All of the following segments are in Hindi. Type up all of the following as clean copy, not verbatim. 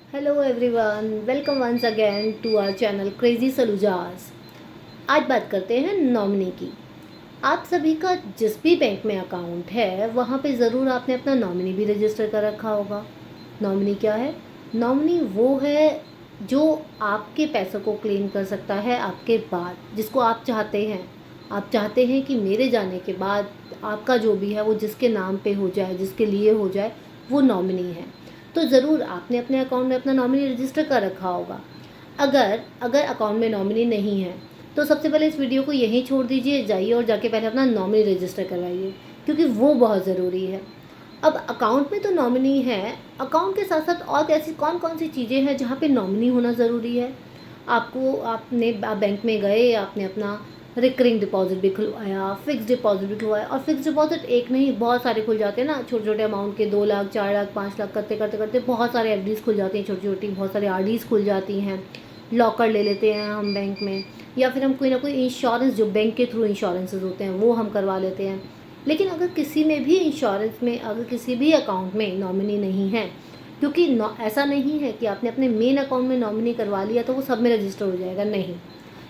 Hello everyone, welcome once again to our channel crazy Salujas. आज बात करते हैं नॉमिनी की। आप सभी का जिस भी बैंक में अकाउंट है वहाँ पे ज़रूर आपने अपना नॉमिनी भी रजिस्टर कर रखा होगा। नॉमिनी क्या है? नॉमिनी वो है जो आपके पैसों को क्लेम कर सकता है आपके बाद, जिसको आप चाहते हैं। आप चाहते हैं कि मेरे जाने के बाद आपका जो भी है वो जिसके नाम पे हो जाए, जिसके लिए हो जाए, वो नॉमिनी है। तो ज़रूर आपने अपने अकाउंट में अपना नॉमिनी रजिस्टर कर रखा होगा। अगर अगर अकाउंट में नॉमिनी नहीं है तो सबसे पहले इस वीडियो को यहीं छोड़ दीजिए, जाइए और जाके पहले अपना नॉमिनी रजिस्टर करवाइए, क्योंकि वो बहुत ज़रूरी है। अब अकाउंट में तो नॉमिनी है, अकाउंट के साथ साथ और ऐसी कौन कौन सी चीज़ें हैं जहाँ पे नॉमिनी होना ज़रूरी है। आप बैंक में गए, आपने अपना रिकरिंग डिपॉजिट भी खुलवाया, फिक्स डिपॉजिट भी खुलवाया, और फिक्स डिपॉजिट एक नहीं बहुत सारे खुल जाते हैं ना, छोटे छोटे अमाउंट के, 2 लाख 4 लाख 5 लाख करते करते करते बहुत सारे एफडीज खुल जाती हैं, छोटी छोटी बहुत सारी आरडीज खुल जाती हैं। लॉकर ले लेते हैं हम बैंक में, या फिर हम कोई ना कोई इंश्योरेंस, जो बैंक के थ्रू इंश्योरेंसेज होते हैं वो हम करवा लेते हैं। लेकिन अगर किसी में भी इंश्योरेंस में, अगर किसी भी अकाउंट में नॉमिनी नहीं है, क्योंकि ऐसा नहीं है कि आपने अपने मेन अकाउंट में नॉमिनी करवा लिया तो वो सब में रजिस्टर हो जाएगा, नहीं।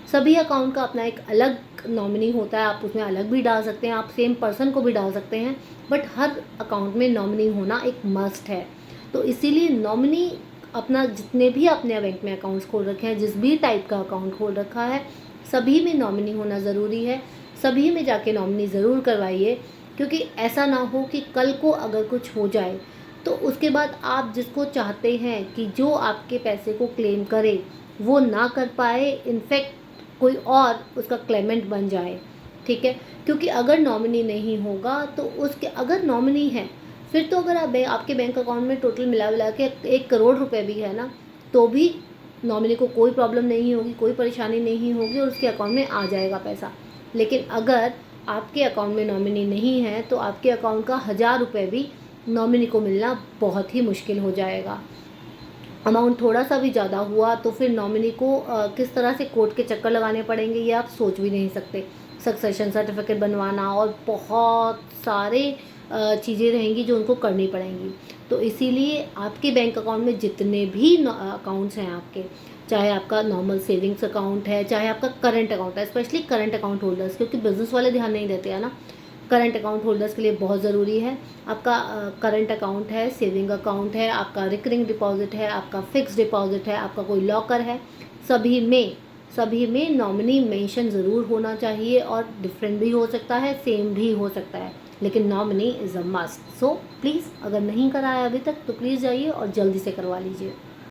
सभी अकाउंट का अपना एक अलग नॉमिनी होता है, आप उसमें अलग भी डाल सकते हैं, आप सेम पर्सन को भी डाल सकते हैं, बट हर अकाउंट में नॉमिनी होना एक मस्ट है। तो इसीलिए नॉमिनी अपना, जितने भी आपने बैंक में अकाउंट्स खोल रखे हैं, जिस भी टाइप का अकाउंट खोल रखा है, सभी में नॉमिनी होना ज़रूरी है। सभी में जाके नॉमिनी ज़रूर करवाइए, क्योंकि ऐसा ना हो कि कल को अगर कुछ हो जाए तो उसके बाद आप जिसको चाहते हैं कि जो आपके पैसे को क्लेम करे वो ना कर पाए, इनफैक्ट कोई और उसका क्लेमेंट बन जाए। ठीक है, क्योंकि अगर नॉमिनी नहीं होगा तो उसके, अगर नॉमिनी है फिर तो अगर आपके बैंक अकाउंट में टोटल मिला मिला के 1 करोड़ रुपए भी है ना, तो भी नॉमिनी को कोई प्रॉब्लम नहीं होगी, कोई परेशानी नहीं होगी और उसके अकाउंट में आ जाएगा पैसा। लेकिन अगर आपके अकाउंट में नॉमिनी नहीं है तो आपके अकाउंट का 1000 रुपये भी नॉमिनी को मिलना बहुत ही मुश्किल हो जाएगा। अमाउंट थोड़ा सा भी ज़्यादा हुआ तो फिर नॉमिनी को किस तरह से कोर्ट के चक्कर लगाने पड़ेंगे ये आप सोच भी नहीं सकते। सक्सेशन सर्टिफिकेट बनवाना और बहुत सारे चीज़ें रहेंगी जो उनको करनी पड़ेंगी। तो इसीलिए आपके बैंक अकाउंट में जितने भी अकाउंट्स हैं आपके, चाहे आपका नॉर्मल सेविंग्स अकाउंट है, चाहे आपका करंट अकाउंट है, स्पेशली करंट अकाउंट होल्डर्स, क्योंकि बिजनेस वाले ध्यान नहीं देते हैं ना, करंट अकाउंट होल्डर्स के लिए बहुत ज़रूरी है। आपका करंट अकाउंट है, सेविंग अकाउंट है, आपका रिकरिंग डिपॉजिट है, आपका फिक्स डिपॉजिट है, आपका कोई लॉकर है, सभी में नॉमिनी मेंशन ज़रूर होना चाहिए। और डिफरेंट भी हो सकता है, सेम भी हो सकता है, लेकिन nominee is a must. So please, अगर नहीं कराया अभी तक तो प्लीज़ जाइए और जल्दी से करवा लीजिए।